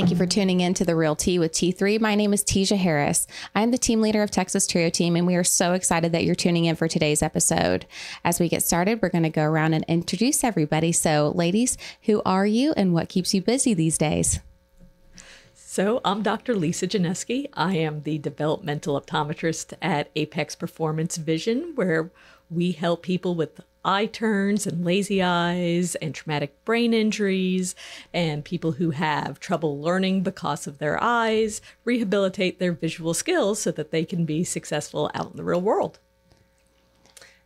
Thank you for tuning in to The Real Tea with T3. My name is Tesia Harris. I am the team leader of Texas Trio Team, and we are so excited that you're tuning in for today's episode. As we get started, we're going to go around and introduce everybody. So, ladies, who are you and what keeps you busy these days? So I'm Dr. Lisa Janeski. I am the developmental optometrist at Apex Performance Vision, where we help people with eye turns and lazy eyes and traumatic brain injuries and people who have trouble learning because of their eyes rehabilitate their visual skills so that they can be successful out in the real world.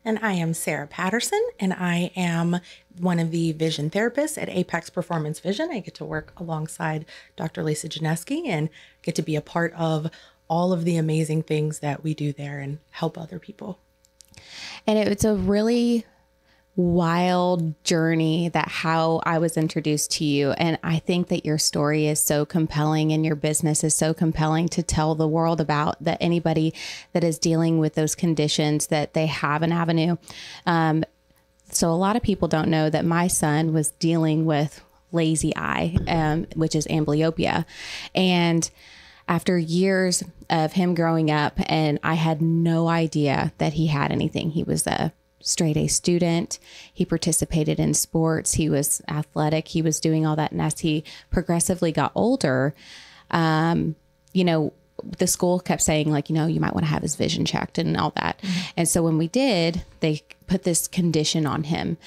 And I am Sara Patterson, and I am one of the vision therapists at Apex Performance Vision. I get to work alongside Dr. Lisa Janeski and get to be a part of all of the amazing things that we do there and help other people. And it's a really wild journey that how I was introduced to you. And I think that your story is so compelling and your business is so compelling to tell the world about, that anybody that is dealing with those conditions, that they have an avenue. So a lot of people don't know that my son was dealing with lazy eye, which is amblyopia. And after years of him growing up, and I had no idea that he had anything. He was a straight A student. He participated in sports. He was athletic. He was doing all that. And as he progressively got older, the school kept saying, like, you might want to have his vision checked and all that. Mm-hmm. And so when we did, they put this condition on him,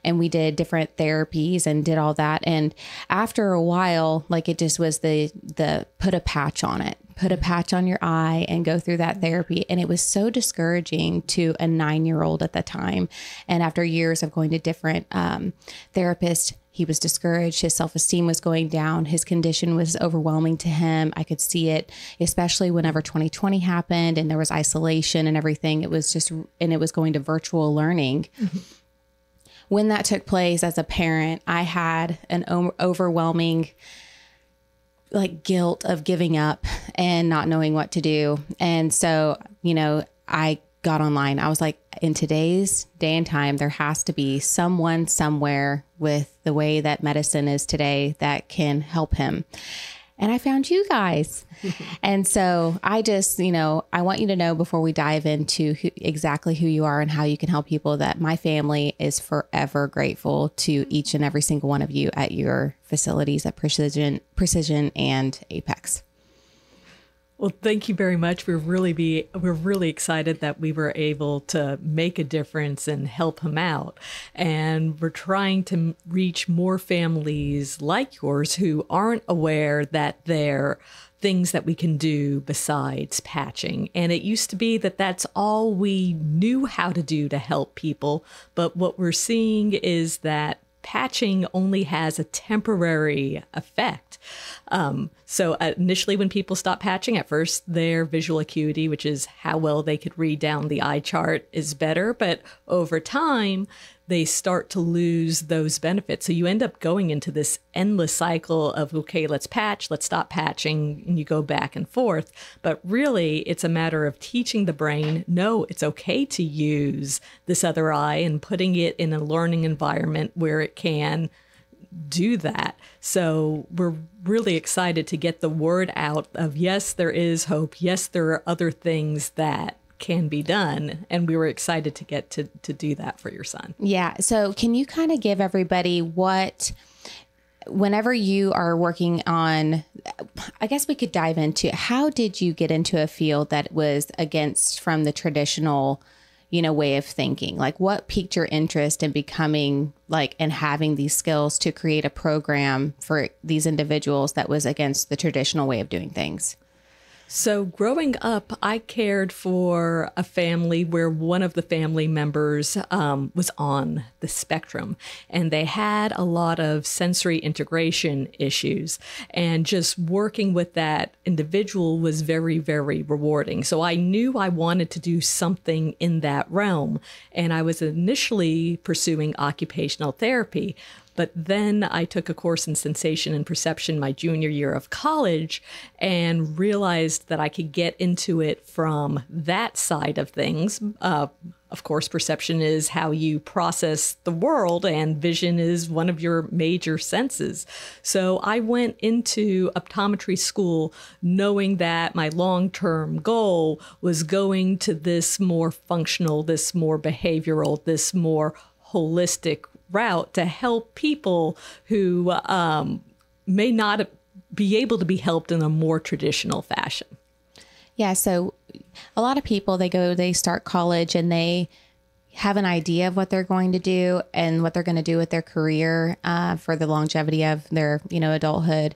and we did different therapies and did all that. And after a while, like, it just was the put a patch on it, put a patch on your eye and go through that therapy. And it was so discouraging to a 9-year-old at the time. And after years of going to different therapists, he was discouraged. His self-esteem was going down. His condition was overwhelming to him. I could see it, especially whenever 2020 happened and there was isolation and everything. It was going to virtual learning. Mm-hmm. When that took place as a parent, I had an overwhelming guilt of giving up and not knowing what to do. And so, I got online. I was like, in today's day and time, there has to be someone somewhere with the way that medicine is today that can help him. And I found you guys. And so I just, I want you to know before we dive into exactly who you are and how you can help people, that my family is forever grateful to each and every single one of you at your facilities at Precision and Apex. Well, thank you very much. We're really excited that we were able to make a difference and help him out. And we're trying to reach more families like yours who aren't aware that there are things that we can do besides patching. And it used to be that that's all we knew how to do to help people. But what we're seeing is that patching only has a temporary effect. So initially when people stop patching, at first their visual acuity, which is how well they could read down the eye chart, is better. But over time, they start to lose those benefits. So you end up going into this endless cycle of, okay, let's patch, let's stop patching, and you go back and forth. But really, it's a matter of teaching the brain, no, it's okay to use this other eye, and putting it in a learning environment where it can do that. So we're really excited to get the word out of, yes, there is hope. Yes, there are other things that can be done. And we were excited to get to do that for your son. Yeah. So can you kind of give everybody whenever you are working on, I guess we could dive into, how did you get into a field that was against from the traditional, way of thinking? Like, what piqued your interest in becoming and having these skills to create a program for these individuals that was against the traditional way of doing things? So growing up, I cared for a family where one of the family members was on the spectrum, and they had a lot of sensory integration issues, and just working with that individual was very, very rewarding. So I knew I wanted to do something in that realm, and I was initially pursuing occupational therapy. But then I took a course in sensation and perception my junior year of college and realized that I could get into it from that side of things, of course, perception is how you process the world, and vision is one of your major senses. So I went into optometry school knowing that my long-term goal was going to this more functional, this more behavioral, this more holistic route to help people who may not be able to be helped in a more traditional fashion. Yeah. So a lot of people, they start college and they have an idea of what they're going to do and what they're going to do with their career for the longevity of their, adulthood.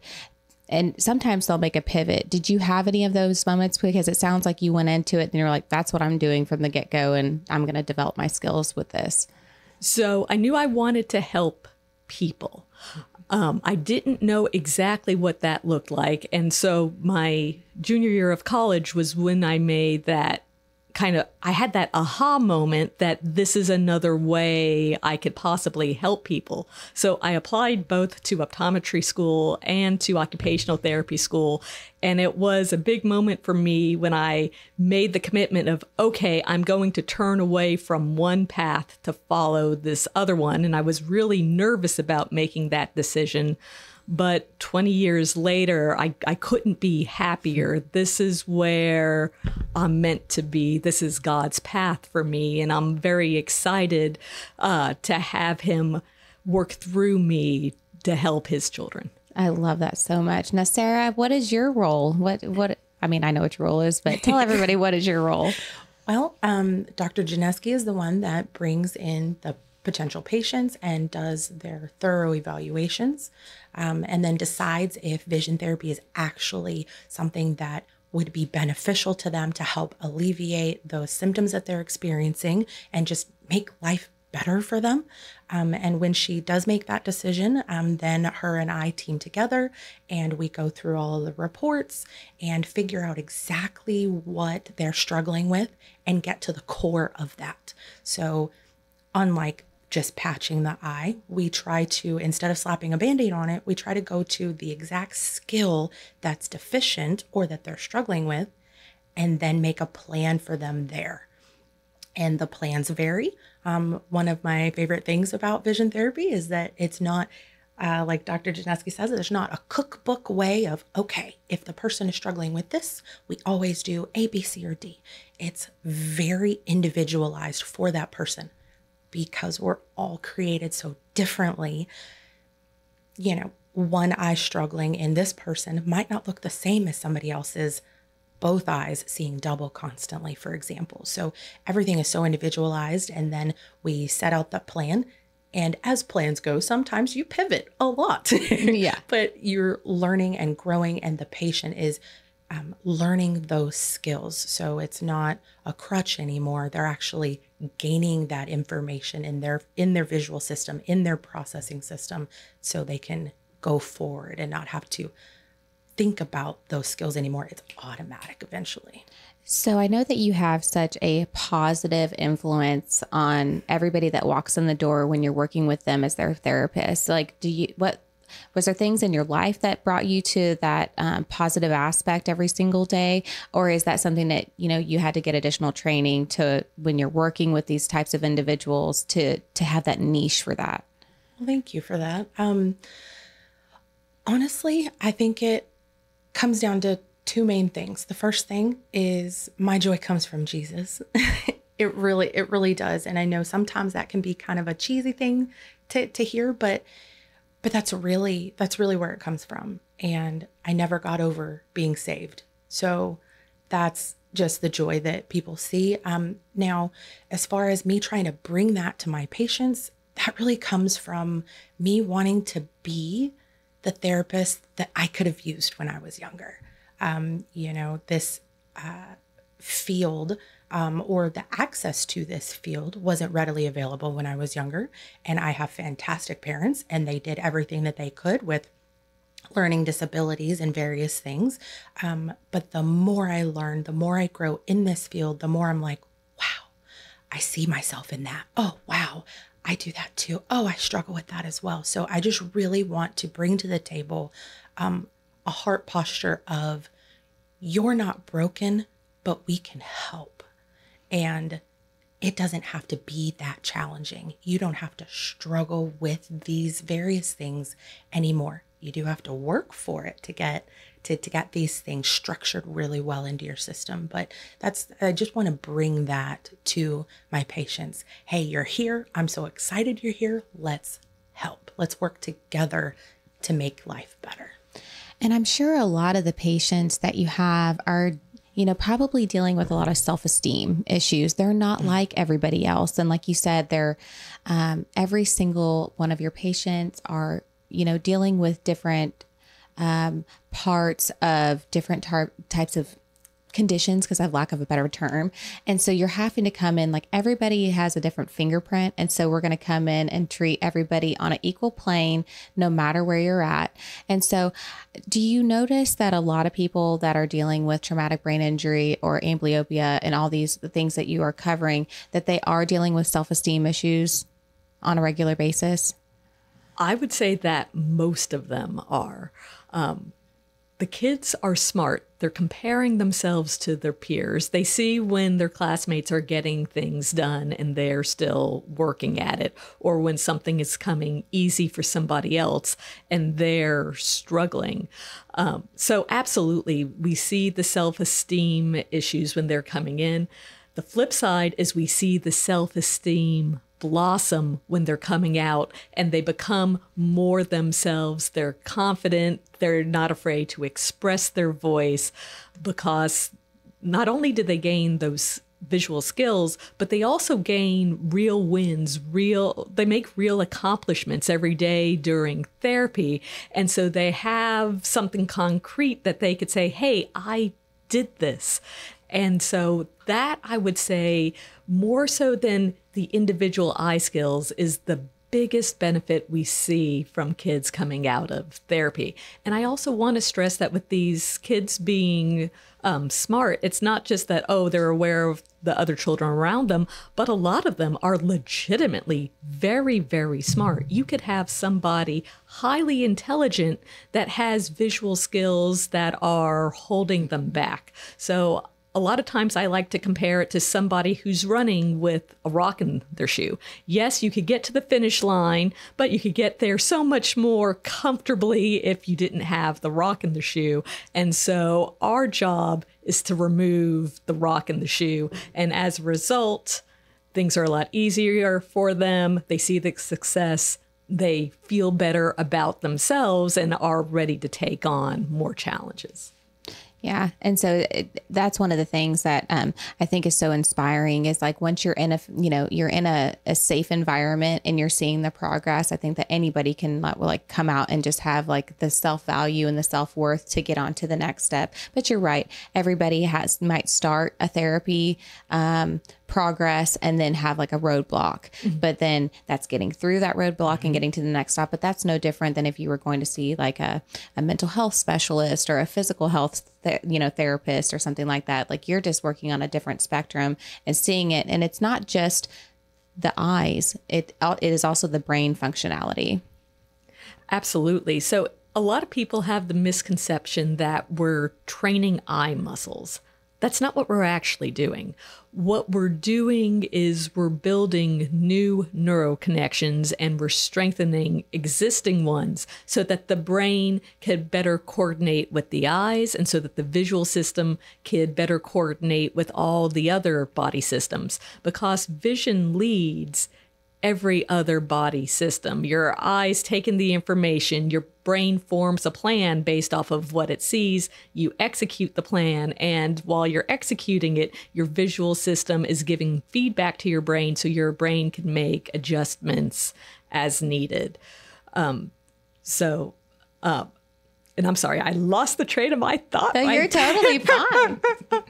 And sometimes they'll make a pivot. Did you have any of those moments? Because it sounds like you went into it and you're like, that's what I'm doing from the get-go, and I'm going to develop my skills with this. So I knew I wanted to help people. I didn't know exactly what that looked like. And so my junior year of college was when I made that I had that aha moment that this is another way I could possibly help people. So I applied both to optometry school and to occupational therapy school. And it was a big moment for me when I made the commitment of, okay, I'm going to turn away from one path to follow this other one. And I was really nervous about making that decision. But 20 years later, I couldn't be happier. This is where I'm meant to be. This is God's path for me. And I'm very excited to have him work through me to help his children. I love that so much. Now, Sarah, what is your role? I mean, I know what your role is, but tell everybody, what is your role? Well, Dr. Janeski is the one that brings in the potential patients and does their thorough evaluations, and then decides if vision therapy is actually something that would be beneficial to them to help alleviate those symptoms that they're experiencing and just make life better for them. And when she does make that decision, then her and I team together and we go through all of the reports and figure out exactly what they're struggling with and get to the core of that. So unlike just patching the eye, we try to, instead of slapping a Band-Aid on it, we try to go to the exact skill that's deficient or that they're struggling with, and then make a plan for them there. And the plans vary. One of my favorite things about vision therapy is that it's not, like Dr. Janeski says, there's not a cookbook way of, okay, if the person is struggling with this, we always do A, B, C, or D. It's very individualized for that person. Because we're all created so differently, one eye struggling in this person might not look the same as somebody else's both eyes seeing double constantly, for example. So everything is so individualized, and then we set out the plan. And as plans go, sometimes you pivot a lot. Yeah. But you're learning and growing, and the patient is learning those skills. So it's not a crutch anymore. They're actually gaining that information in their visual system, in their processing system, so they can go forward and not have to think about those skills anymore. It's automatic eventually. So I know that you have such a positive influence on everybody that walks in the door when you're working with them as their therapist. Like, was there things in your life that brought you to that positive aspect every single day? Or is that something that, you had to get additional training to, when you're working with these types of individuals, to have that niche for that? Well, thank you for that. Honestly, I think it comes down to two main things. The first thing is my joy comes from Jesus. It really does. And I know sometimes that can be kind of a cheesy thing to hear, but that's really where it comes from. And I never got over being saved. So that's just the joy that people see. Now, as far as me trying to bring that to my patients, that really comes from me wanting to be the therapist that I could have used when I was younger. This field or the access to this field wasn't readily available when I was younger. And I have fantastic parents, and they did everything that they could with learning disabilities and various things. But the more I learn, the more I grow in this field, the more I'm like, wow, I see myself in that. Oh, wow, I do that too. Oh, I struggle with that as well. So I just really want to bring to the table a heart posture of, you're not broken, but we can help. And it doesn't have to be that challenging. You don't have to struggle with these various things anymore. You do have to work for it to get these things structured really well into your system. But I just want to bring that to my patients. Hey, you're here. I'm so excited you're here. Let's help. Let's work together to make life better. And I'm sure a lot of the patients that you have are, probably dealing with a lot of self-esteem issues. They're not like everybody else. And like you said, every single one of your patients are, dealing with different parts of different types of conditions, because I have lack of a better term. And so you're having to come in, like everybody has a different fingerprint. And so we're going to come in and treat everybody on an equal plane, no matter where you're at. And so do you notice that a lot of people that are dealing with traumatic brain injury or amblyopia and all these things that you are covering, that they are dealing with self-esteem issues on a regular basis? I would say that most of them are. The kids are smart. They're comparing themselves to their peers. They see when their classmates are getting things done and they're still working at it, or when something is coming easy for somebody else and they're struggling. So absolutely, we see the self-esteem issues when they're coming in. The flip side is we see the self-esteem blossom when they're coming out and they become more themselves. They're confident. They're not afraid to express their voice, because not only do they gain those visual skills, but they also gain real wins, they make real accomplishments every day during therapy. And so they have something concrete that they could say, hey, I did this. And so that, I would say, more so than the individual eye skills, is the biggest benefit we see from kids coming out of therapy. And I also want to stress that with these kids being smart, it's not just that, they're aware of the other children around them, but a lot of them are legitimately very, very smart. You could have somebody highly intelligent that has visual skills that are holding them back. So a lot of times I like to compare it to somebody who's running with a rock in their shoe. Yes, you could get to the finish line, but you could get there so much more comfortably if you didn't have the rock in the shoe. And so our job is to remove the rock in the shoe. And as a result, things are a lot easier for them. They see the success. They feel better about themselves and are ready to take on more challenges. Yeah. And so that's one of the things that I think is so inspiring, is like once you're in you're in a safe environment and you're seeing the progress, I think that anybody can like come out and just have like the self-value and the self-worth to get on to the next step. But you're right. Everybody might start a therapy progress and then have like a roadblock, but then that's getting through that roadblock and getting to the next stop. But that's no different than if you were going to see like a mental health specialist or a physical health therapist or something like that. Like you're just working on a different spectrum and seeing it. And it's not just the eyes, it is also the brain functionality. Absolutely. So a lot of people have the misconception that we're training eye muscles. That's not what we're actually doing. What we're doing is we're building new neural connections and we're strengthening existing ones so that the brain can better coordinate with the eyes, and so that the visual system can better coordinate with all the other body systems, because vision leads every other body system. Your eyes take in the information, your brain forms a plan based off of what it sees, you execute the plan, and while you're executing it, your visual system is giving feedback to your brain so your brain can make adjustments as needed. And I'm sorry, I lost the train of my thought. No, you're totally fine.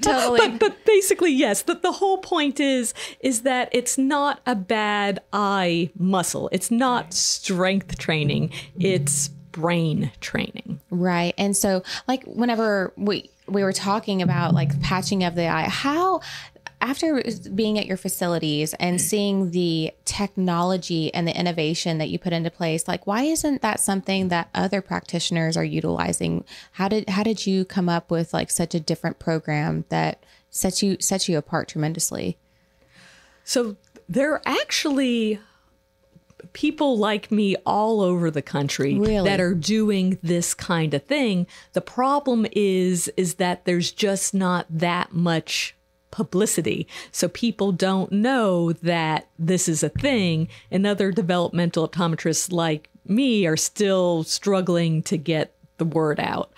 Totally. But basically, yes, the whole point is that it's not a bad eye muscle. It's not strength training. It's brain training. Right. And so like whenever we were talking about like patching of the eye, how, after being at your facilities and seeing the technology and the innovation that you put into place, like why isn't that something that other practitioners are utilizing? How did you come up with like such a different program that sets you apart tremendously? So there are actually people like me all over the country that are doing this kind of thing. The problem is that there's just not that much publicity. So people don't know that this is a thing, and other developmental optometrists like me are still struggling to get the word out.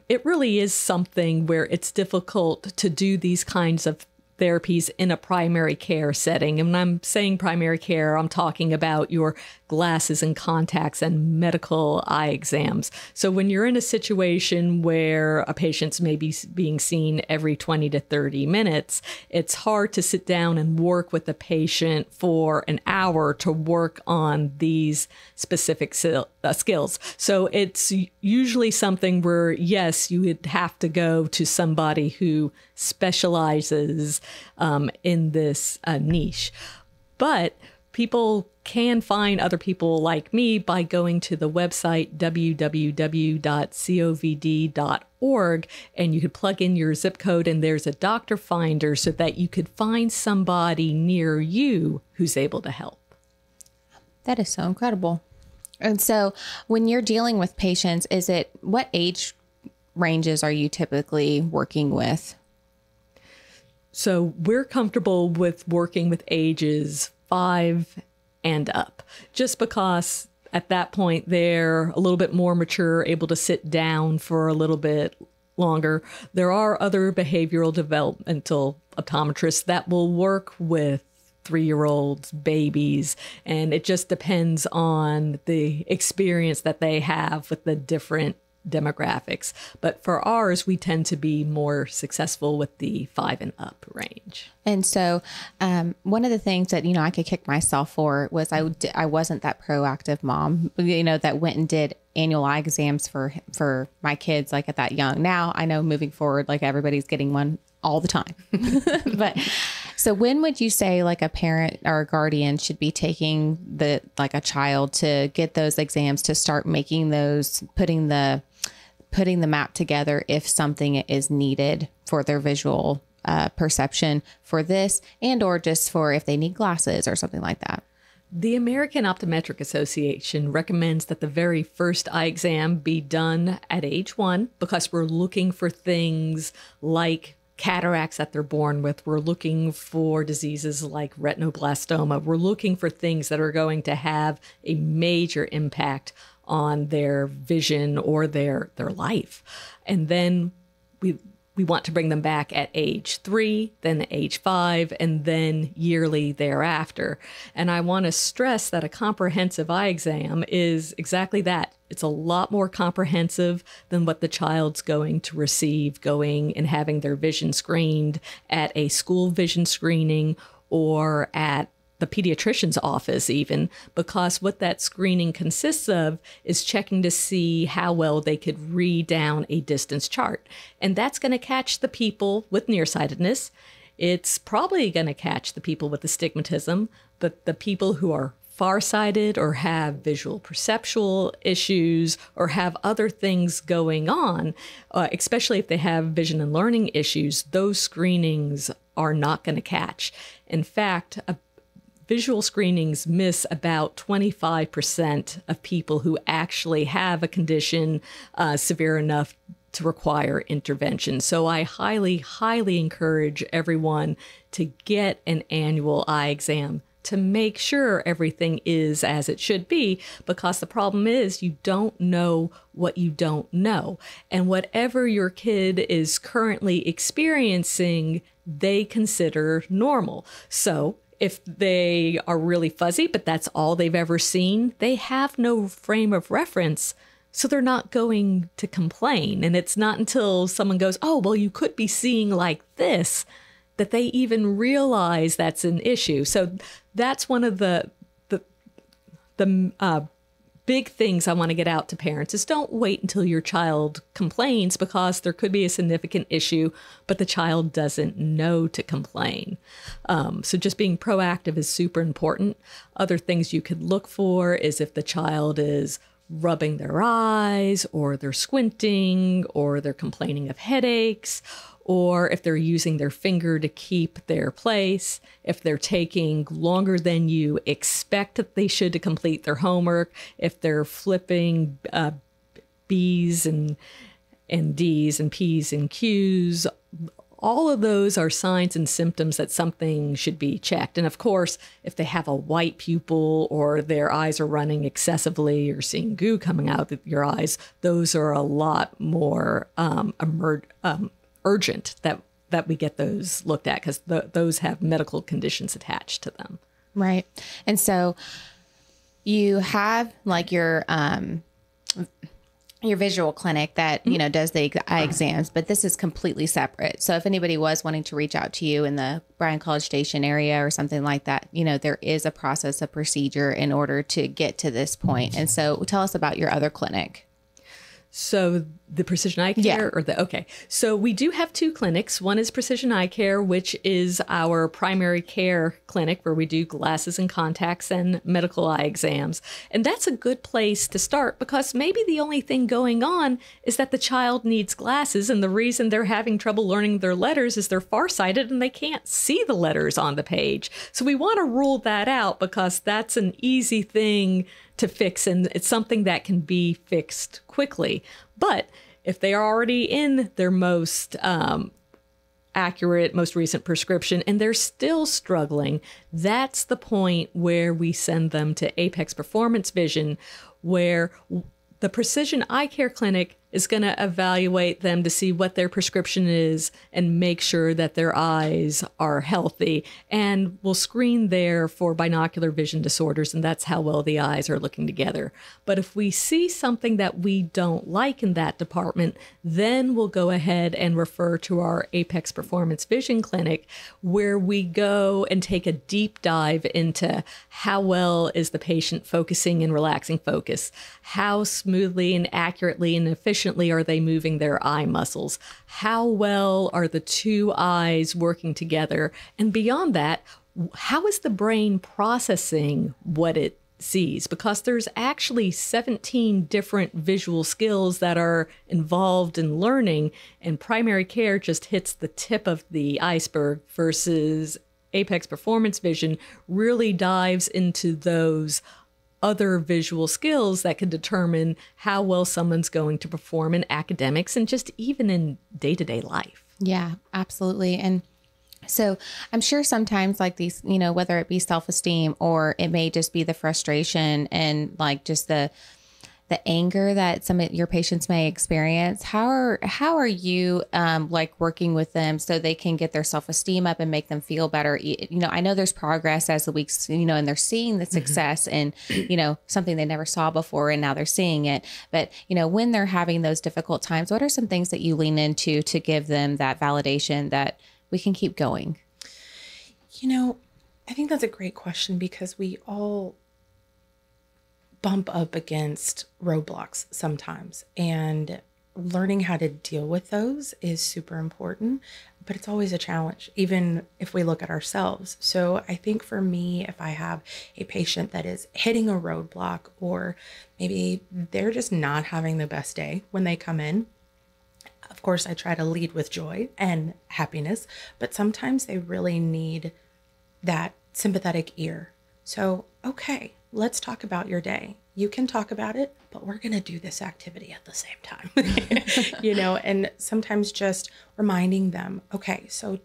It really is something where it's difficult to do these kinds of therapies in a primary care setting. And when I'm saying primary care, I'm talking about your glasses and contacts and medical eye exams. So when you're in a situation where a patient's maybe being seen every 20 to 30 minutes, it's hard to sit down and work with the patient for an hour to work on these specific skills. So it's usually something where, yes, you would have to go to somebody who specializes in this niche. But people can find other people like me by going to the website www.covd.org, and you could plug in your zip code and there's a doctor finder so that you could find somebody near you who's able to help. That is so incredible. And so when you're dealing with patients, what age ranges are you typically working with? So we're comfortable with working with ages 5 and up, just because at that point they're a little bit more mature, able to sit down for a little bit longer. There are other behavioral developmental optometrists that will work with 3-year-olds, babies, and it just depends on the experience that they have with the different demographics. But for ours, we tend to be more successful with the 5 and up range. And so one of the things that, I could kick myself for was I wasn't that proactive mom, that went and did annual eye exams for my kids, like at that young. Now I know moving forward, like everybody's getting one all the time. But so when would you say like a parent or a guardian should be taking a child to get those exams to start making those, putting the map together if something is needed for their visual perception for this, and or just for if they need glasses or something like that? The American Optometric Association recommends that the very first eye exam be done at age 1 because we're looking for things like cataracts that they're born with. We're looking for diseases like retinoblastoma. We're looking for things that are going to have a major impact on their vision or their life. And then we want to bring them back at age 3, then age 5, and then yearly thereafter. And I want to stress that a comprehensive eye exam is exactly that. It's a lot more comprehensive than what the child's going to receive going and having their vision screened at a school vision screening or at the pediatrician's office even, because what that screening consists of is checking to see how well they could read down a distance chart. And that's going to catch the people with nearsightedness. It's probably going to catch the people with astigmatism, but the people who are farsighted or have visual perceptual issues or have other things going on, especially if they have vision and learning issues, those screenings are not going to catch. In fact, visual screenings miss about 25% of people who actually have a condition severe enough to require intervention. So I highly, highly encourage everyone to get an annual eye exam to make sure everything is as it should be, because the problem is you don't know what you don't know. And whatever your kid is currently experiencing, they consider normal. So if they are really fuzzy, but that's all they've ever seen, they have no frame of reference, so they're not going to complain. And it's not until someone goes, oh, well, you could be seeing like this, that they even realize that's an issue. So that's one of the big things I want to get out to parents is don't wait until your child complains, because there could be a significant issue, but the child doesn't know to complain. So just being proactive is super important. Other things you could look for is if the child is rubbing their eyes, or they're squinting, or they're complaining of headaches, or if they're using their finger to keep their place, if they're taking longer than you expect that they should to complete their homework, if they're flipping B's and D's and P's and Q's. All of those are signs and symptoms that something should be checked. And of course, if they have a white pupil or their eyes are running excessively or seeing goo coming out of your eyes, those are a lot more urgent that we get those looked at, because those have medical conditions attached to them. Right. And so you have like your visual clinic that, you know, does the eye exams, but this is completely separate. So if anybody was wanting to reach out to you in the Bryan College Station area or something like that, you know, there is a process, a procedure in order to get to this point. And so tell us about your other clinic. So the Precision Eye Care okay. So we do have two clinics. One is Precision Eye Care, which is our primary care clinic where we do glasses and contacts and medical eye exams. And that's a good place to start, because maybe the only thing going on is that the child needs glasses, and the reason they're having trouble learning their letters is they're farsighted and they can't see the letters on the page. So we want to rule that out, because that's an easy thing to fix, and it's something that can be fixed quickly. But if they are already in their most accurate, most recent prescription, and they're still struggling, that's the point where we send them to Apex Performance Vision, where the Precision Eye Care Clinic is going to evaluate them to see what their prescription is and make sure that their eyes are healthy. And we'll screen there for binocular vision disorders, and that's how well the eyes are looking together. But if we see something that we don't like in that department, then we'll go ahead and refer to our Apex Performance Vision Clinic, where we go and take a deep dive into how well is the patient focusing and relaxing focus, how smoothly and accurately and efficiently are they moving their eye muscles, how well are the two eyes working together, and beyond that, how is the brain processing what it sees? Because there's actually 17 different visual skills that are involved in learning, and primary care just hits the tip of the iceberg, versus Apex Performance Vision really dives into those other visual skills that can determine how well someone's going to perform in academics and just even in day-to-day life. Yeah, absolutely. And so I'm sure sometimes like these, you know, whether it be self-esteem or it may just be the frustration and like just the anger that some of your patients may experience, how are you like working with them so they can get their self-esteem up and make them feel better? You know, I know there's progress as the weeks, you know, and they're seeing the success and, you know, something they never saw before and now they're seeing it. But, you know, when they're having those difficult times, what are some things that you lean into to give them that validation that we can keep going? You know, I think that's a great question, because we all bump up against roadblocks sometimes, and learning how to deal with those is super important, but it's always a challenge, even if we look at ourselves. So I think for me, if I have a patient that is hitting a roadblock, or maybe they're just not having the best day when they come in, of course, I try to lead with joy and happiness, but sometimes they really need that sympathetic ear. So, okay, let's talk about your day. You can talk about it, but we're going to do this activity at the same time, you know, and sometimes just reminding them, okay, so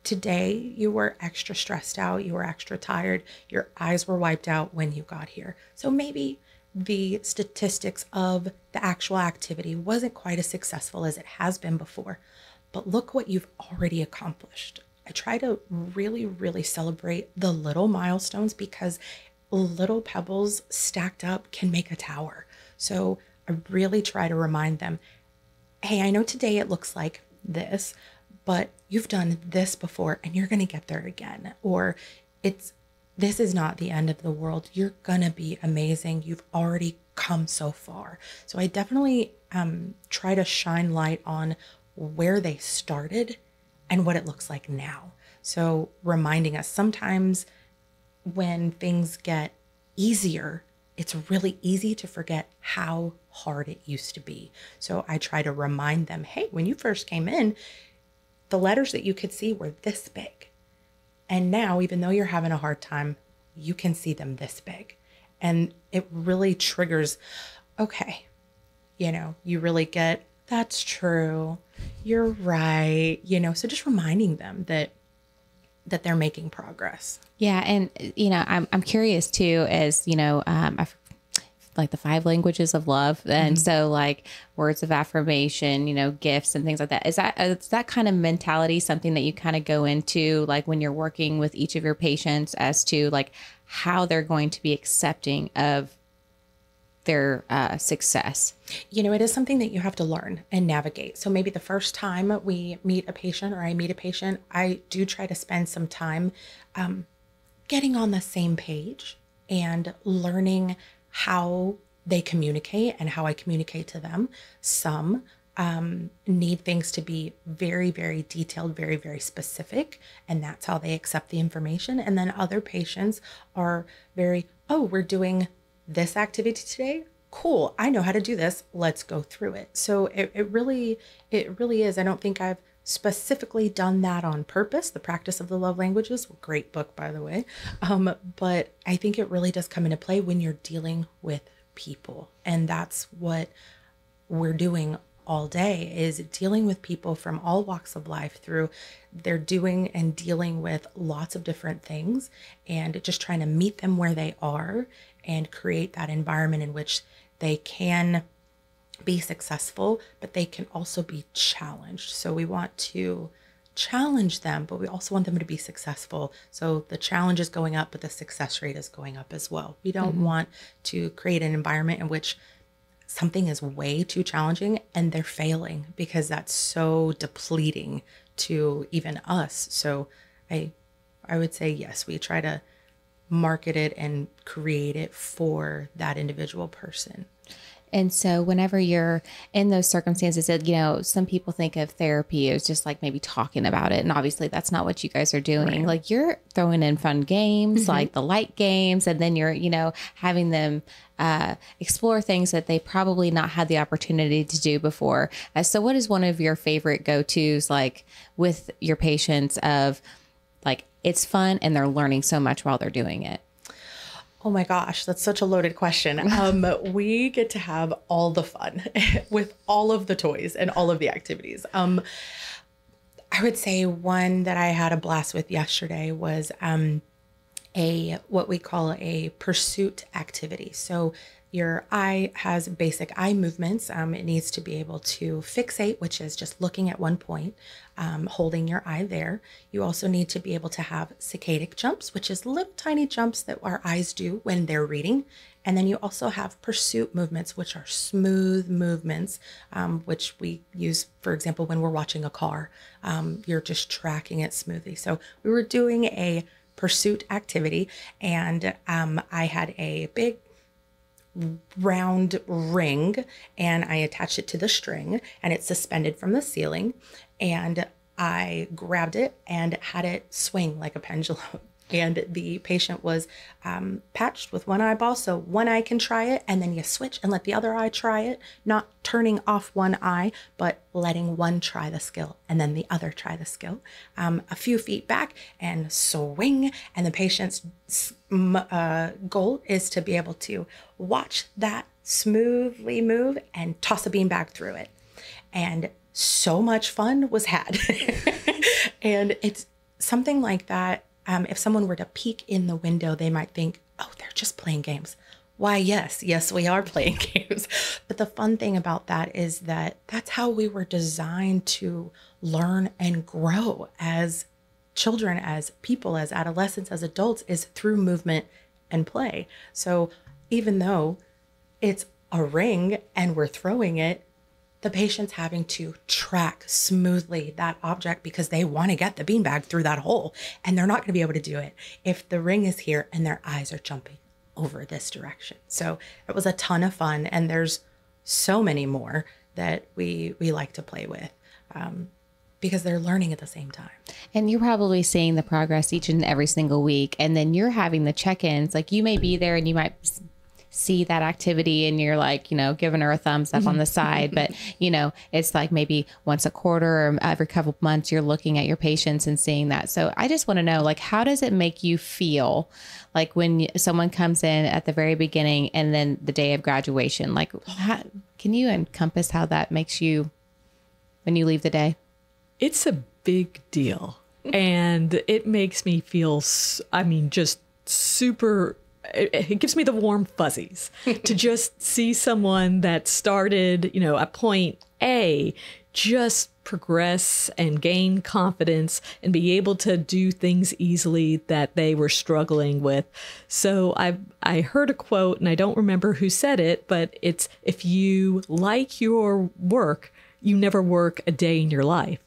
today you were extra stressed out, you were extra tired, your eyes were wiped out when you got here. So maybe the statistics of the actual activity wasn't quite as successful as it has been before, but look what you've already accomplished. I try to really, really celebrate the little milestones, because little pebbles stacked up can make a tower. So I really try to remind them, hey, I know today it looks like this, but you've done this before and you're going to get there again. Or this is not the end of the world. You're going to be amazing. You've already come so far. So I definitely try to shine light on where they started and what it looks like now. So reminding us, sometimes when things get easier, it's really easy to forget how hard it used to be. So I try to remind them, hey, when you first came in, the letters that you could see were this big. And now, even though you're having a hard time, you can see them this big. And it really triggers, okay, you really get, that's true. You're right. So just reminding them that they're making progress. Yeah. And, I'm curious too, as, like the 5 languages of love. And so like words of affirmation, gifts and things like that. Is that kind of mentality something that you kind of go into like when you're working with each of your patients as to like how they're going to be accepting of their success? It is something that you have to learn and navigate. So maybe the first time we meet a patient or I meet a patient, I do try to spend some time getting on the same page and learning how they communicate and how I communicate to them. Some need things to be very, very detailed, very, very specific, and that's how they accept the information. And then other patients are very, we're doing this activity today. Cool. I know how to do this. Let's go through it. So it really is. I don't think I've specifically done that on purpose. The Practice of the Love Languages, great book, by the way. But I think it really does come into play when you're dealing with people. And that's what we're doing all day, is dealing with people from all walks of life through they're doing and dealing with lots of different things, and just trying to meet them where they are and create that environment in which they can be successful, but they can also be challenged. So we want to challenge them, but we also want them to be successful. So the challenge is going up, but the success rate is going up as well. We don't want to create an environment in which something is way too challenging and they're failing, because that's so depleting to even us. So I would say, yes, we try to market it and create it for that individual person. And so whenever you're in those circumstances, some people think of therapy as just like maybe talking about it. And obviously that's not what you guys are doing. Right. Like you're throwing in fun games, like the light games, and then you're, having them explore things that they probably not had the opportunity to do before. So what is one of your favorite go-tos like with your patients of like, it's fun and they're learning so much while they're doing it? Oh my gosh, that's such a loaded question. We get to have all the fun with all of the toys and all of the activities. I would say one that I had a blast with yesterday was what we call a pursuit activity. So your eye has basic eye movements. It needs to be able to fixate, which is just looking at one point, holding your eye there. You also need to be able to have saccadic jumps, which is little tiny jumps that our eyes do when they're reading. And then you also have pursuit movements, which are smooth movements, which we use, for example, when we're watching a car. You're just tracking it smoothly. So we were doing a pursuit activity, and I had a big round ring, and I attached it to the string, and it's suspended from the ceiling, and I grabbed it and had it swing like a pendulum. And the patient was patched with one eyeball, so one eye can try it, and then you switch and let the other eye try it, not turning off one eye, but letting one try the skill and then the other try the skill. A few feet back and swing, and the patient's goal is to be able to watch that smoothly move and toss a beanbag through it. And so much fun was had. And it's something like that. If someone were to peek in the window, they might think, oh, they're just playing games. Why, yes, we are playing games. But the fun thing about that is that that's how we were designed to learn and grow as children, as people, as adolescents, as adults, is through movement and play. So even though it's a ring and we're throwing it, the patient's having to track smoothly that object because they want to get the beanbag through that hole, and they're not going to be able to do it if the ring is here and their eyes are jumping over this direction. So it was a ton of fun, and there's so many more that we like to play with because they're learning at the same time. And you're probably seeing the progress each and every single week, and then you're having the check-ins. Like you may be there and you might see that activity and you're like, giving her a thumbs up on the side, but it's like maybe once a quarter or every couple of months, you're looking at your patients and seeing that. So I just want to know, like, how does it make you feel like when someone comes in at the very beginning and then the day of graduation, like, can you encompass how that makes you when you leave the day? It's a big deal. And it makes me feel, just super, it gives me the warm fuzzies to just see someone that started, at point A, just progress and gain confidence and be able to do things easily that they were struggling with. So I heard a quote, and I don't remember who said it, but it's, if you like your work, you never work a day in your life.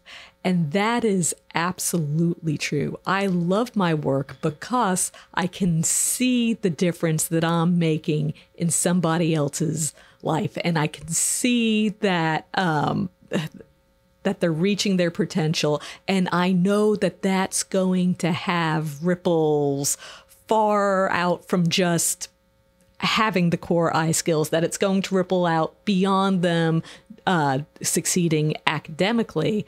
And that is absolutely true. I love my work because I can see the difference that I'm making in somebody else's life. And I can see that that they're reaching their potential. And I know that that's going to have ripples far out from just having the core eye skills, that it's going to ripple out beyond them succeeding academically.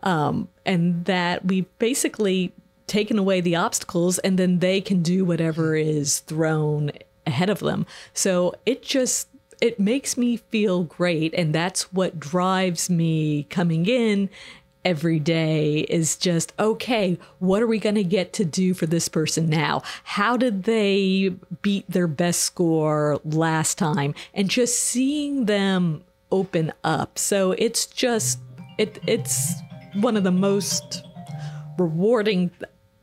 And that we've basically taken away the obstacles, and then they can do whatever is thrown ahead of them. So it makes me feel great. And that's what drives me coming in every day, is just, okay, what are we going to get to do for this person now? How did they beat their best score last time? And just seeing them open up. So it's just, it's one of the most rewarding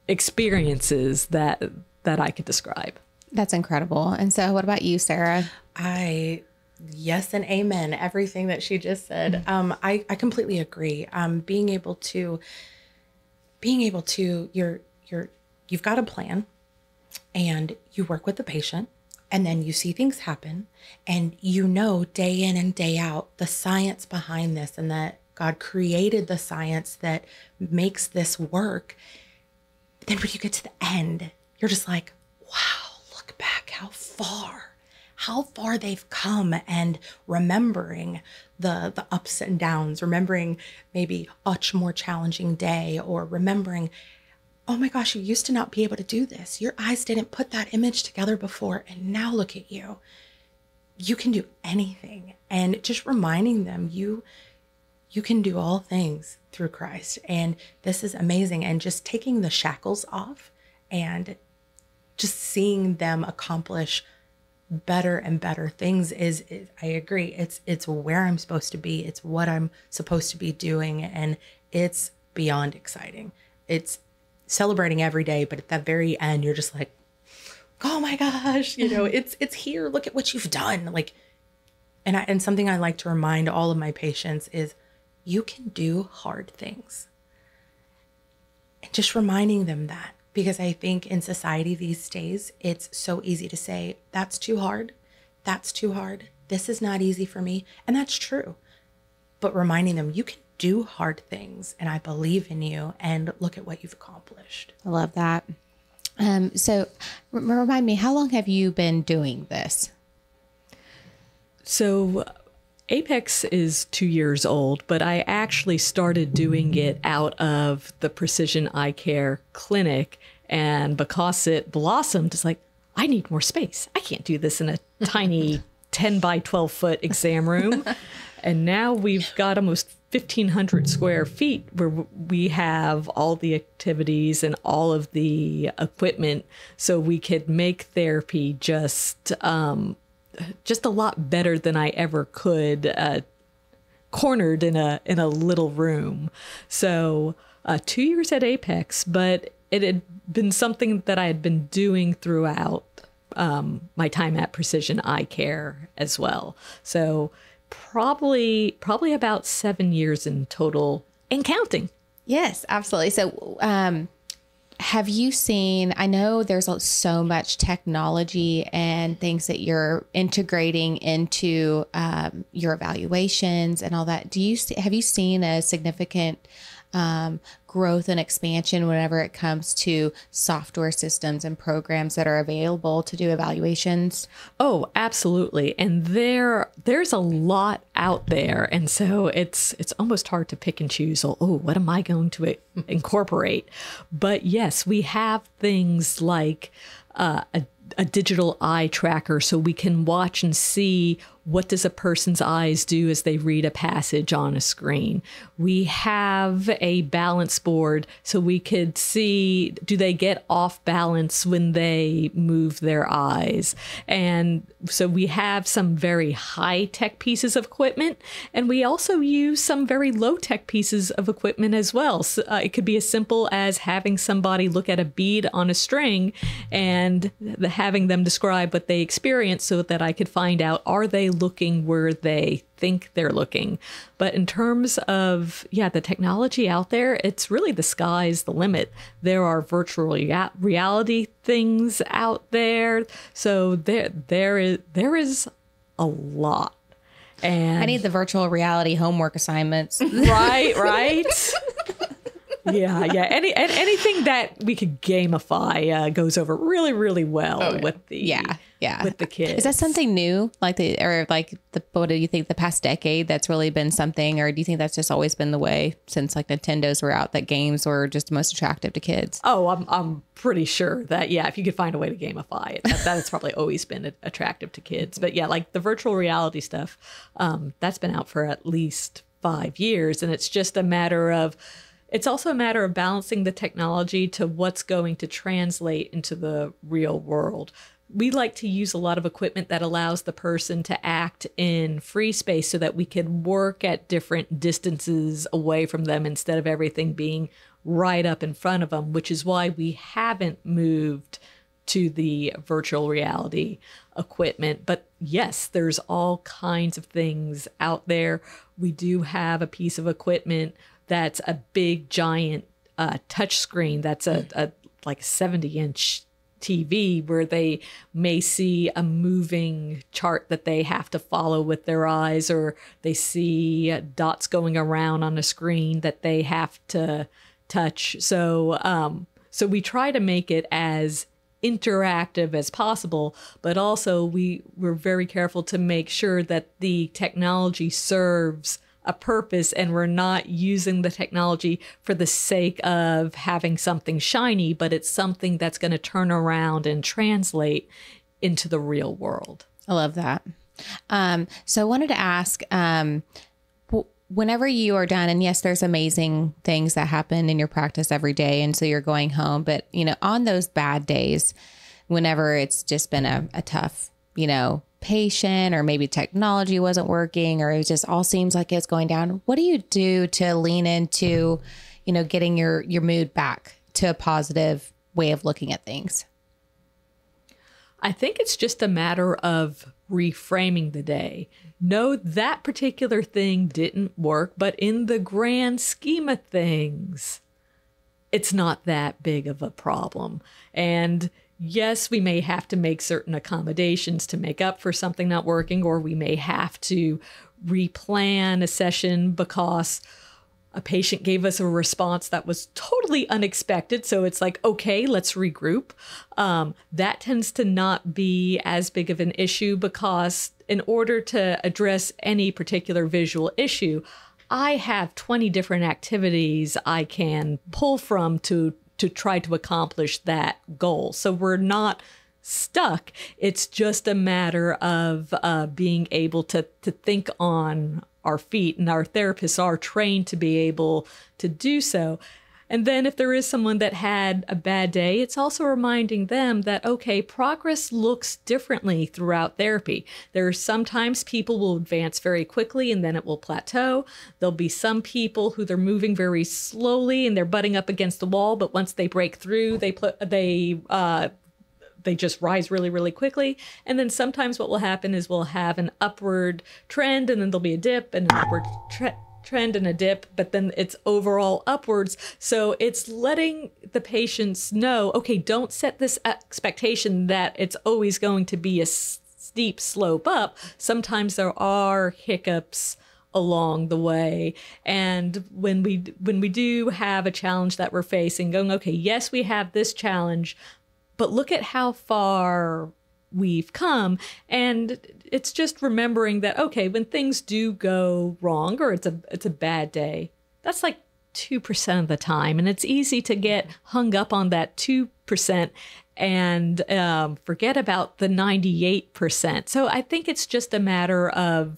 experiences that I could describe. That's incredible. And so what about you, Sarah? Yes and amen. Everything that she just said. I completely agree. Being able to, you've got a plan and you work with the patient, and then you see things happen, and day in and day out the science behind this, and that God created the science that makes this work. But then when you get to the end, you're just like, wow, look back how far they've come, and remembering the ups and downs, remembering maybe a much more challenging day, or remembering, oh my gosh, you used to not be able to do this. Your eyes didn't put that image together before, and now look at you. You can do anything. And just reminding them, you can do all things through Christ. And this is amazing. And just taking the shackles off and just seeing them accomplish better and better things is I agree. It's where I'm supposed to be. It's what I'm supposed to be doing. And it's beyond exciting. It's celebrating every day, but at that very end, you're just like, oh my gosh, it's here. Look at what you've done. Like, and something I like to remind all of my patients is, you can do hard things. And just reminding them that, because I think in society these days, it's so easy to say, that's too hard. That's too hard. This is not easy for me. And that's true. But reminding them, you can do hard things, and I believe in you, and look at what you've accomplished. I love that. So remind me, how long have you been doing this? So Apex is 2 years old, but I actually started doing it out of the Precision Eye Care clinic. And because it blossomed, it's like, I need more space. I can't do this in a tiny 10 by 12 foot exam room. And now we've got almost 1,500 square feet where we have all the activities and all of the equipment, so we could make therapy just a lot better than I ever could, cornered in a little room. So 2 years at Apex, but it had been something that I had been doing throughout my time at Precision Eye Care as well. So probably about 7 years in total and counting. Yes, absolutely. So have you seen, I know there's so much technology and things that you're integrating into your evaluations and all that. Have you seen a significant growth and expansion whenever it comes to software systems and programs that are available to do evaluations? Oh, absolutely. And there's a lot out there. And so it's almost hard to pick and choose. Oh, what am I going to incorporate? But yes, we have things like a digital eye tracker, so we can watch and see what does a person's eyes do as they read a passage on a screen. We have a balance board, so we could see, do they get off balance when they move their eyes? And so we have some very high-tech pieces of equipment, and we also use some very low-tech pieces of equipment as well. So, it could be as simple as having somebody look at a bead on a string and having them describe what they experience so that I could find out, are they looking where they think they're looking? But in terms of, the technology out there, it's really the sky's the limit. There are virtual reality things out there. So there is a lot. And I need the virtual reality homework assignments. Right. Yeah. Anything that we could gamify goes over really, really well with the with the kids. Is that something new? What do you think, the past decade that's really been something, or do you think that's just always been the way since like Nintendos were out, that games were just most attractive to kids? Oh, I'm pretty sure that if you could find a way to gamify it, that has probably always been attractive to kids. But like the virtual reality stuff, that's been out for at least 5 years, and it's just a matter of. It's also a matter of balancing the technology to what's going to translate into the real world. We like to use a lot of equipment that allows the person to act in free space so that we can work at different distances away from them instead of everything being right up in front of them, which is why we haven't moved to the virtual reality equipment. But yes, there's all kinds of things out there. We do have a piece of equipment that's a big, giant touch screen. That's a like 70-inch TV where they may see a moving chart that they have to follow with their eyes, or they see dots going around on a screen that they have to touch. So we try to make it as interactive as possible, but also we're very careful to make sure that the technology serves a purpose, and we're not using the technology for the sake of having something shiny, but it's something that's going to turn around and translate into the real world. I love that. So I wanted to ask, whenever you are done, and yes, there's amazing things that happen in your practice every day, and so you're going home, but on those bad days, whenever it's just been a tough, patient, or maybe technology wasn't working, or it just all seems like it's going down, what do you do to lean into, getting your mood back to a positive way of looking at things? I think it's just a matter of reframing the day. No, that particular thing didn't work, but in the grand scheme of things, it's not that big of a problem. And yes, we may have to make certain accommodations to make up for something not working, or we may have to replan a session because a patient gave us a response that was totally unexpected. So it's like, okay, let's regroup. That tends to not be as big of an issue because in order to address any particular visual issue, I have 20 different activities I can pull from to try to accomplish that goal. So we're not stuck. It's just a matter of being able to think on our feet, and our therapists are trained to be able to do so. And then if there is someone that had a bad day, it's also reminding them that, okay, progress looks differently throughout therapy. There are sometimes people will advance very quickly and then it will plateau. There'll be some people who they're moving very slowly and they're butting up against the wall, but once they break through, they just rise really, really quickly. And then sometimes what will happen is we'll have an upward trend, and then there'll be a dip and an upward trend and a dip, but then it's overall upwards. So it's letting the patients know, okay, don't set this expectation that it's always going to be a steep slope up. Sometimes there are hiccups along the way. And when we do have a challenge that we're facing, going, okay, yes, we have this challenge, but look at how far we've come. And it's just remembering that, okay, when things do go wrong or it's a bad day, that's like 2% of the time. And it's easy to get hung up on that 2% and forget about the 98%. So I think it's just a matter of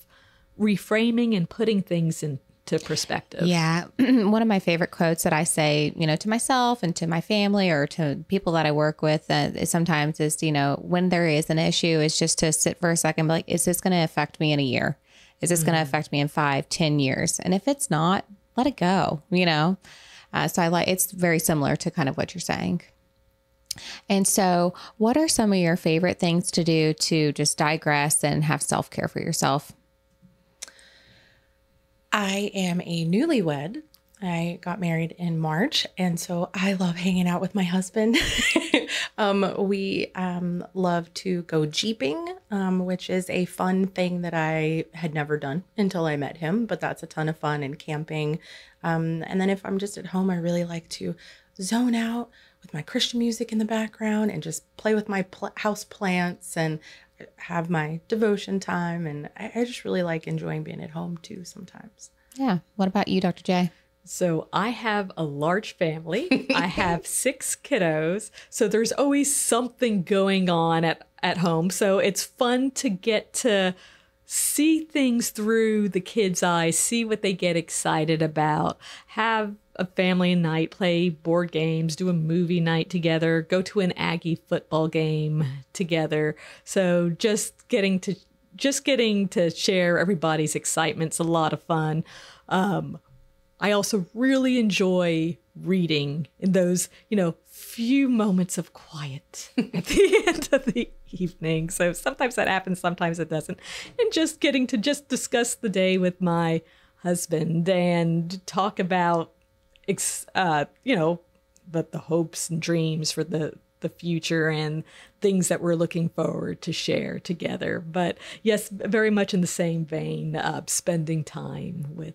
reframing and putting things into perspective. Yeah. One of my favorite quotes that I say, to myself and to my family or to people that I work with sometimes is, when there is an issue, is just to sit for a second and be like, is this going to affect me in a year? Is this going to affect me in 5, 10 years? And if it's not, let it go, So it's very similar to kind of what you're saying. And so what are some of your favorite things to do to just digress and have self-care for yourself? I am a newlywed. I got married in March, and so I love hanging out with my husband. We love to go jeeping, which is a fun thing that I had never done until I met him, but that's a ton of fun, and camping. And then if I'm just at home, I really like to zone out with my Christian music in the background and just play with my house plants and have my devotion time. And I just really like enjoying being at home too sometimes. Yeah. What about you, Dr. J? So I have a large family. I have 6 kiddos. So there's always something going on at home. So it's fun to get to see things through the kids' eyes, see what they get excited about, have a family night, play board games, do a movie night together, go to an Aggie football game together. So just getting to share everybody's excitement's a lot of fun. I also really enjoy reading in those, few moments of quiet at the end of the evening. So sometimes that happens, sometimes it doesn't. And just getting to just discuss the day with my husband and talk about, the hopes and dreams for the future and things that we're looking forward to share together. But yes, very much in the same vein, spending time with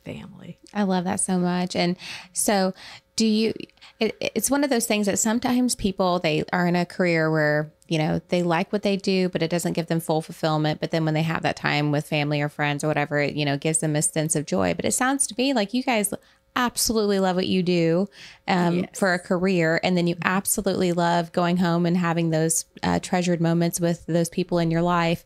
family. I love that so much. And so it's one of those things that sometimes people, they are in a career where, they like what they do, but it doesn't give them full fulfillment. But then when they have that time with family or friends or whatever, it, gives them a sense of joy. But it sounds to me like you guys absolutely love what you do for a career. And then you absolutely love going home and having those treasured moments with those people in your life.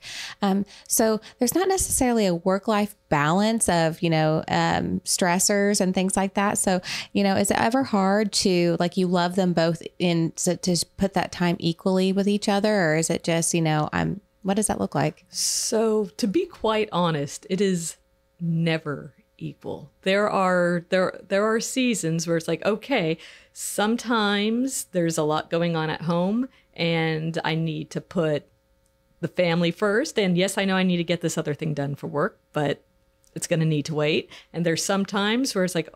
So there's not necessarily a work-life balance of, stressors and things like that. So, is it ever hard to, like, you love them both to put that time equally with each other? Or is it just, what does that look like? So to be quite honest, it is never equal. There are seasons where it's like, okay, sometimes there's a lot going on at home and I need to put the family first. And yes, I know I need to get this other thing done for work, but it's going to need to wait. And there's some times where it's like,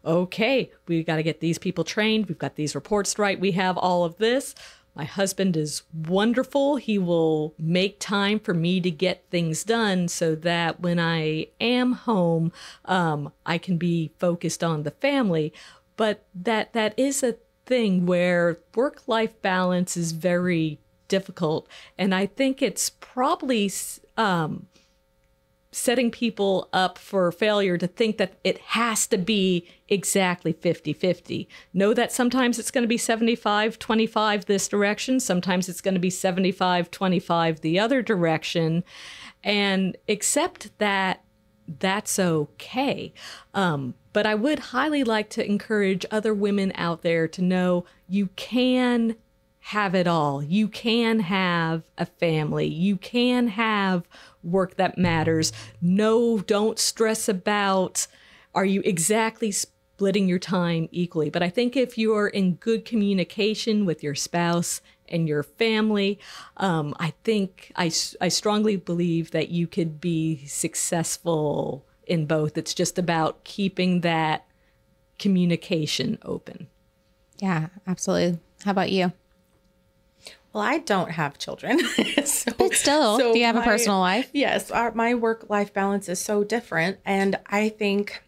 okay, we got to get these people trained. We've got these reports to write. We have all of this. My husband is wonderful. He will make time for me to get things done so that when I am home, I can be focused on the family. But that is a thing where work-life balance is very difficult. And I think it's probably setting people up for failure to think that it has to be exactly 50-50. Know that sometimes it's going to be 75-25 this direction. Sometimes it's going to be 75-25 the other direction. And accept that that's okay. But I would highly like to encourage other women out there to know you can have it all. You can have a family. You can have work that matters. No, don't stress about, are you exactly splitting your time equally? But I think if you are in good communication with your spouse and your family, I think I strongly believe that you could be successful in both. It's just about keeping that communication open. Yeah, absolutely. How about you? Well, I don't have children. But still, do you have a personal life? Yes. My work-life balance is so different. And I think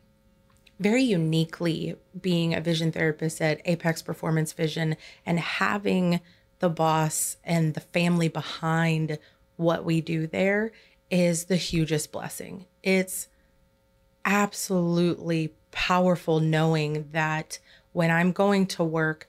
very uniquely being a vision therapist at Apex Performance Vision and having the boss and the family behind what we do there is the hugest blessing. It's absolutely powerful knowing that when I'm going to work,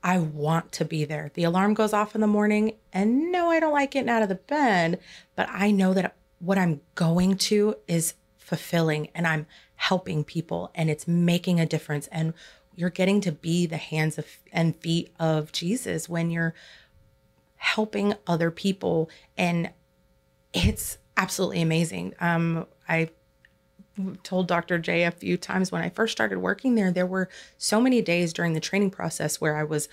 I want to be there. The alarm goes off in the morning, and no, I don't like getting out of the bed, but I know that what I'm going to is fulfilling, and I'm helping people, and it's making a difference. And you're getting to be the hands and feet of Jesus when you're helping other people. And it's absolutely amazing. I told Dr. J a few times when I first started working there were so many days during the training process where I was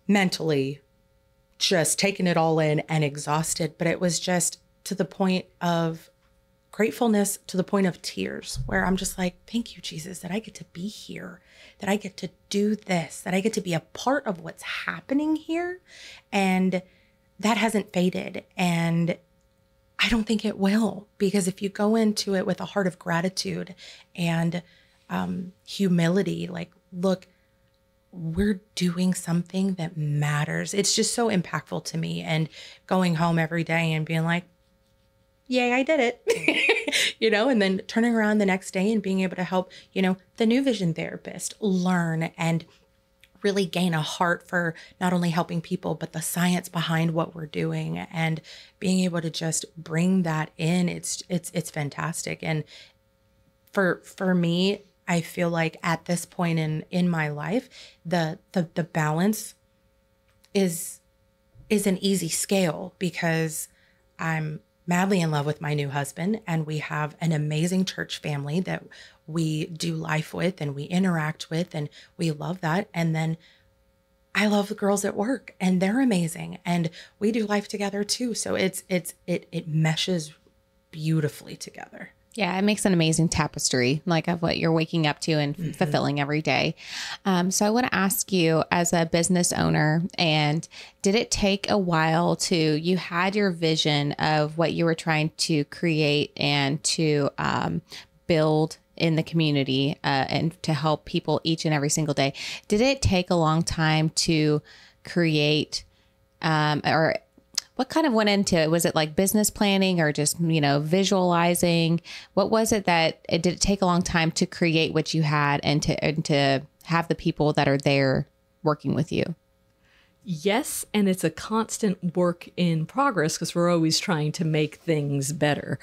mentally just taking it all in and exhausted, but it was just to the point of gratefulness, to the point of tears, where I'm just like, thank you, Jesus, that I get to be here, that I get to do this, that I get to be a part of what's happening here. And that hasn't faded. And I don't think it will, because if you go into it with a heart of gratitude and humility, like, look, we're doing something that matters. It's just so impactful to me. And going home every day and being like, yay, I did it, and then turning around the next day and being able to help, the new vision therapist learn and really gain a heart for not only helping people, but the science behind what we're doing and being able to just bring that in. It's fantastic. And for me, I feel like at this point in my life, the balance is an easy scale, because I'm madly in love with my new husband, and we have an amazing church family that we do life with and we interact with, and we love that. And then I love the girls at work, and they're amazing, and we do life together too. So it meshes beautifully together. Yeah, it makes an amazing tapestry, like, of what you're waking up to and fulfilling every day. So I want to ask you, as a business owner, and did it take a while you had your vision of what you were trying to create and to build in the community and to help people each and every single day? Did it take a long time to create, or what kind of went into it? Was it like business planning or just, visualizing? What was it did it take a long time to create what you had and to have the people that are there working with you? Yes, and it's a constant work in progress, because we're always trying to make things better.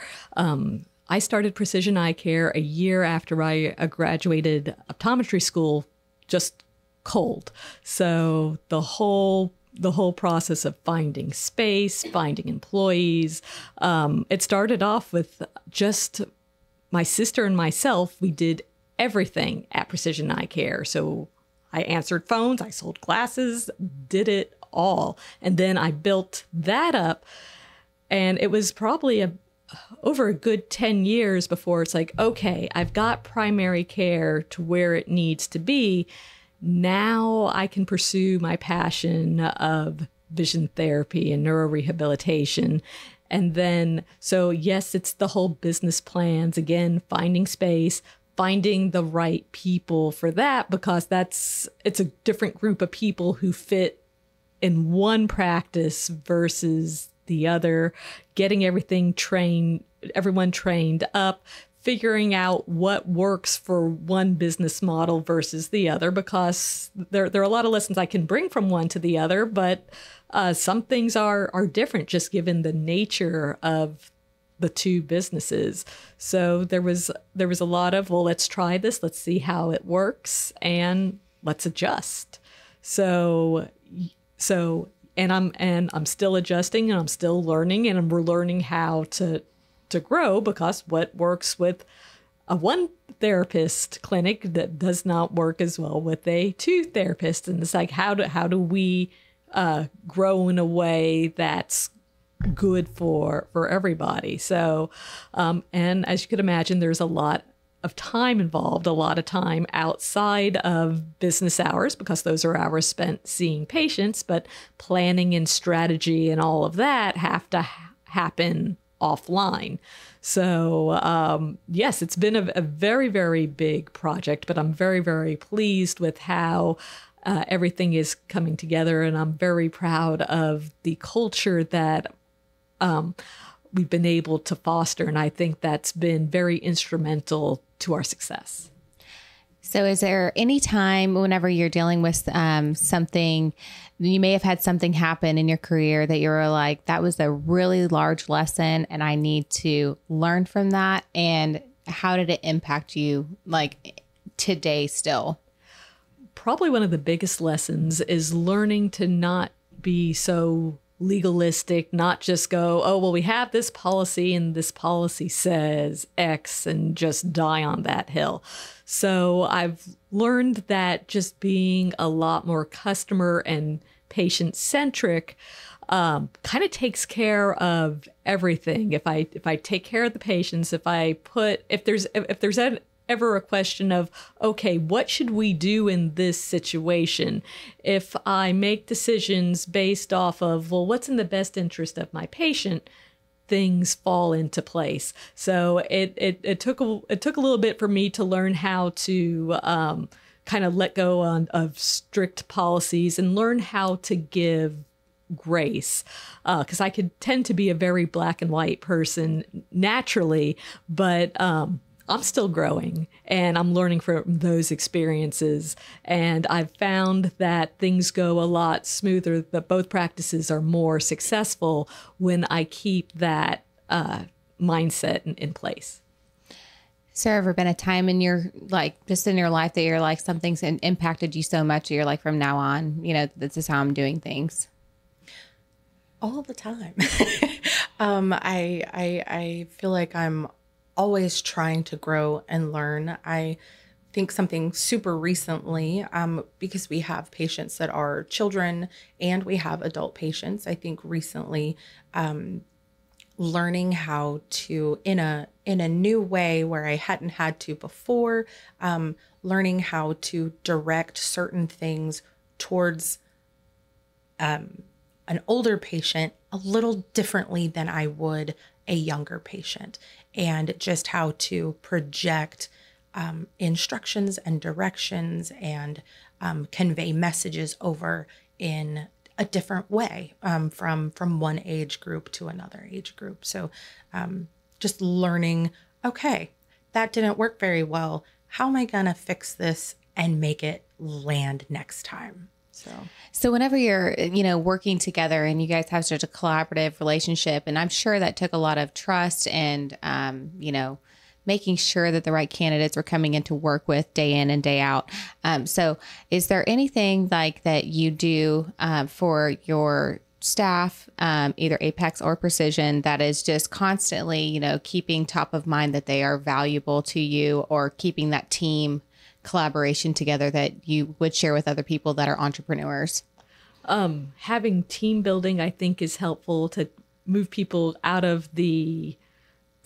I started Precision Eye Care a year after I graduated optometry school, just cold. So the whole process of finding space, finding employees, it started off with just my sister and myself. We did everything at Precision Eye Care. So I answered phones, I sold glasses, did it all. And then I built that up, and it was probably over a good 10 years before it's like, okay, I've got primary care to where it needs to be. Now I can pursue my passion of vision therapy and neuro-rehabilitation. And then, so yes, it's the whole business plans, again, finding space, finding the right people for that, because it's a different group of people who fit in one practice versus the other, getting everyone trained up, figuring out what works for one business model versus the other, because there are a lot of lessons I can bring from one to the other, but some things are different just given the nature of the two businesses. So there was a lot of, well, let's try this, let's see how it works, and let's adjust. And I'm still adjusting, and I'm still learning, and we're learning how to grow, because what works with a one therapist clinic that does not work as well with a two therapists. And it's like, how do we grow in a way that's good for everybody? So, and as you could imagine, there's a lot of time involved, a lot of time outside of business hours, because those are hours spent seeing patients, but planning and strategy and all of that have to happen offline. So yes, it's been a very, very big project, but I'm very, very pleased with how everything is coming together. And I'm very proud of the culture that we've been able to foster. And I think that's been very instrumental to our success. So is there any time whenever you're dealing with something, you may have had something happen in your career that you were like, that was a really large lesson and I need to learn from that? And how did it impact you like today still? Probably one of the biggest lessons is learning to not be so legalistic, not just go, oh, well, we have this policy and this policy says X and just die on that hill. So I've learned that just being a lot more customer and patient centric kind of takes care of everything. If I take care of the patients, if there's ever a question of, okay, what should we do in this situation? If I make decisions based off of, well, what's in the best interest of my patient, things fall into place. So it took a little bit for me to learn how to kind of let go of strict policies and learn how to give grace, because I could tend to be a very black and white person naturally, but I'm still growing and I'm learning from those experiences. And I've found that things go a lot smoother, that both practices are more successful when I keep that mindset in place. Has there ever been a time in your, like, just in your life that you're like, something's impacted you so much, you're like, from now on, you know, this is how I'm doing things? All the time. I feel like I'm always trying to grow and learn. I think something super recently, because we have patients that are children and we have adult patients, I think recently, learning how to, in a new way where I hadn't had to before, learning how to direct certain things towards an older patient a little differently than I would a younger patient, and just how to project instructions and directions and convey messages over in a different way from one age group to another age group. So just learning, okay, that didn't work very well. How am I going to fix this and make it land next time? So whenever you're, you know, working together and you guys have such a collaborative relationship, and I'm sure that took a lot of trust and, you know, making sure that the right candidates were coming in to work with day in and day out. So is there anything like that you do for your staff, either Apex or Precision, that is just constantly, you know, keeping top of mind that they are valuable to you, or keeping that team collaboration together that you would share with other people that are entrepreneurs? Having team building, I think, is helpful to move people out of the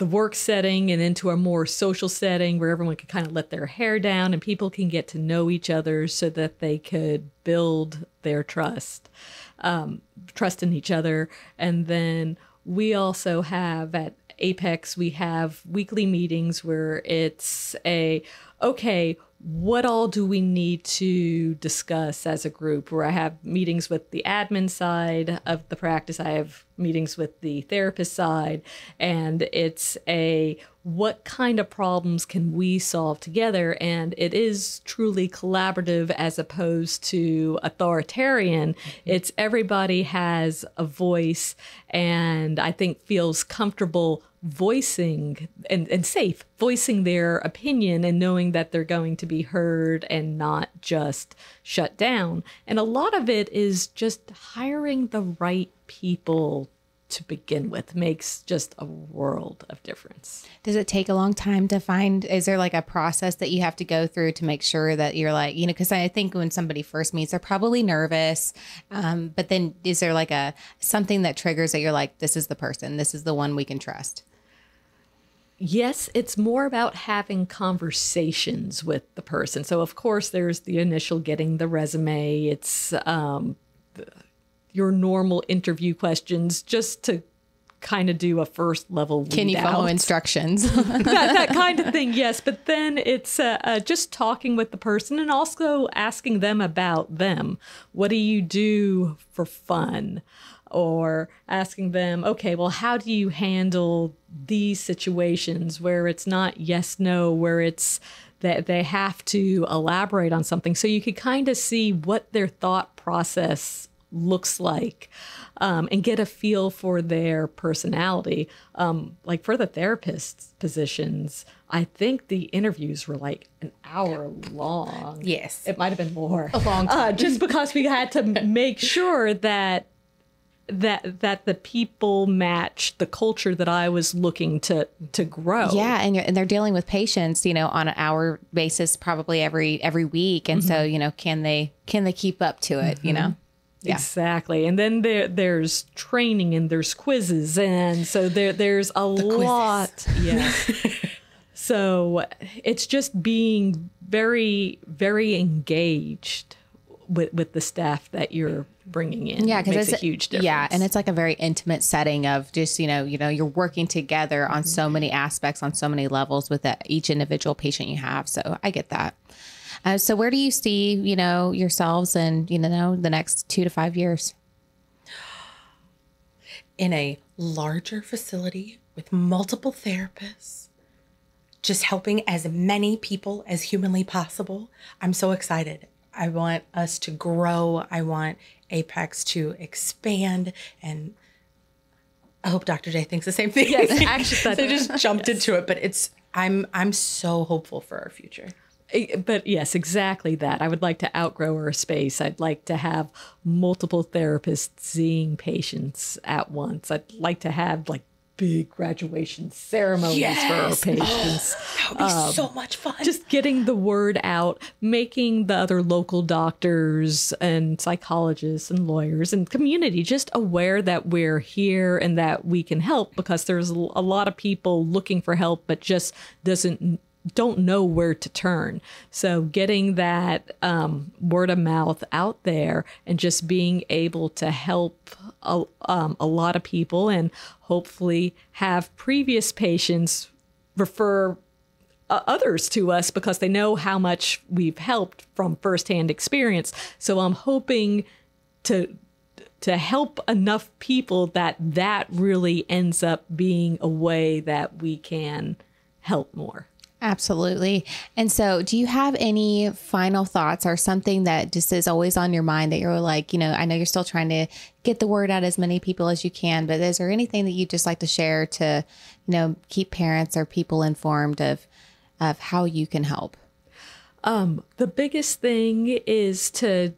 work setting and into a more social setting where everyone can kind of let their hair down and people can get to know each other so that they could build their trust in each other. And then we also have at Apex, we have weekly meetings where it's okay, what all do we need to discuss as a group? Where I have meetings with the admin side of the practice, I have meetings with the therapist side, and it's what kind of problems can we solve together? And it is truly collaborative as opposed to authoritarian. It's everybody has a voice and I think feels comfortable voicing and safe voicing their opinion and knowing that they're going to be heard and not just shut down. And a lot of it is just hiring the right people to begin with makes just a world of difference. Does it take a long time to find, is there like a process that you have to go through to make sure that you're like, you know, because I think when somebody first meets, they're probably nervous. But then is there like something that triggers that you're like, this is the person, this is the one we can trust? Yes, it's more about having conversations with the person. So, of course, there's the initial getting the resume. It's your normal interview questions just to kind of do a first level lead. Can you follow instructions? that kind of thing, yes. But then it's just talking with the person and also asking them about them. What do you do for fun? Or asking them, okay, well, how do you handle these situations where it's not yes, no, where it's that they have to elaborate on something. So you could kind of see what their thought process looks like and get a feel for their personality. Like for the therapist positions, I think the interviews were like an hour long. Yes. It might have been more. A long time. Just because we had to make sure that the people match the culture that I was looking to grow. Yeah, and they're dealing with patients, on an hour basis, probably every week, and so can they keep up to it? Yeah. Exactly. And then there's training and there's quizzes, and so there's a lot. Yeah. So it's just being very, very engaged with the staff that you're bringing in. Yeah, because it's a huge difference. Yeah, and it's like a very intimate setting of just you're working together on so many aspects, on so many levels with each individual patient you have. So I get that. So where do you see yourselves in the next 2 to 5 years? In a larger facility with multiple therapists, just helping as many people as humanly possible. I'm so excited. I want us to grow. I want Apex to expand, and I hope Dr. J thinks the same thing. Yes, actually, so just jumped into it, but I'm so hopeful for our future. But yes, exactly that. I would like to outgrow our space. I'd like to have multiple therapists seeing patients at once. I'd like to have like big graduation ceremonies for our patients. That would be so much fun. Just getting the word out, making the other local doctors and psychologists and lawyers and community just aware that we're here and that we can help, because there's a lot of people looking for help but just don't know where to turn. So getting that word of mouth out there and just being able to help a lot of people, and hopefully have previous patients refer others to us because they know how much we've helped from firsthand experience. So I'm hoping to help enough people that really ends up being a way that we can help more. Absolutely. And so do you have any final thoughts or something that just is always on your mind that you're like, I know you're still trying to get the word out as many people as you can, but is there anything that you'd just like to share to, keep parents or people informed of how you can help? The biggest thing is to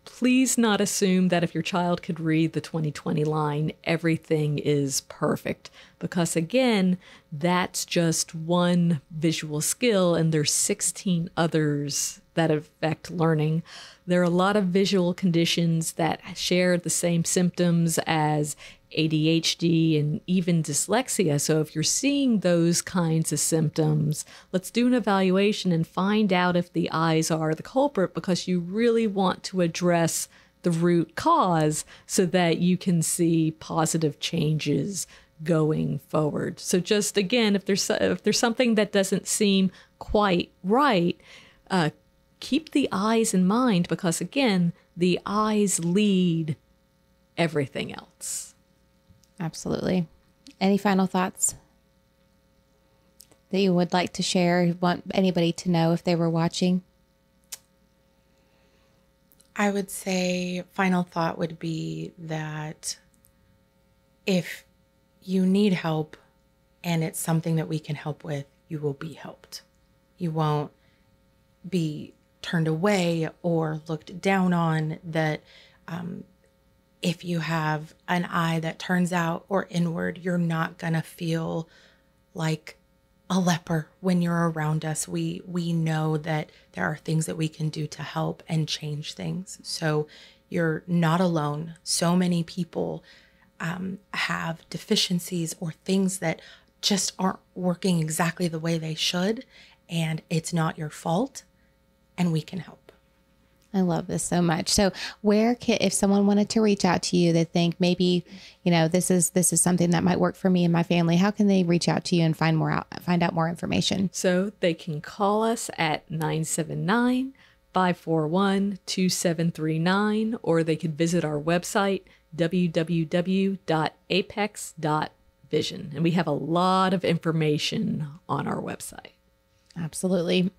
please not assume that if your child could read the 20/20 line, everything is perfect. Because again, that's just one visual skill, and there's 16 others that affect learning. There are a lot of visual conditions that share the same symptoms as ADHD and even dyslexia. So if you're seeing those kinds of symptoms, let's do an evaluation and find out if the eyes are the culprit, because you really want to address the root cause so that you can see positive changes going forward. So just again, if there's something that doesn't seem quite right, keep the eyes in mind, because again, the eyes lead everything else. Absolutely. Any final thoughts that you would like to share? You want anybody to know if they were watching? I would say final thought would be that if you need help and it's something that we can help with, you will be helped. You won't be turned away or looked down on. That if you have an eye that turns out or inward, you're not going to feel like a leper when you're around us. We know that there are things that we can do to help and change things. So you're not alone. So many people have deficiencies or things that just aren't working exactly the way they should, and it's not your fault, and we can help. I love this so much. So if someone wanted to reach out to you, they think maybe, this is something that might work for me and my family, how can they reach out to you and find out more information? So they can call us at 979-541-2739, or they could visit our website, www.apex.vision. And we have a lot of information on our website. Absolutely.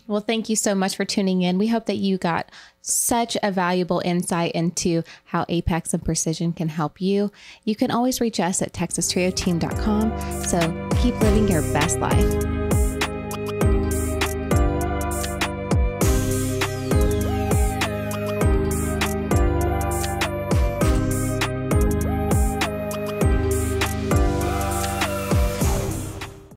Well, thank you so much for tuning in. We hope that you got such a valuable insight into how Apex and Precision can help you. You can always reach us at texastrioteam.com. So keep living your best life.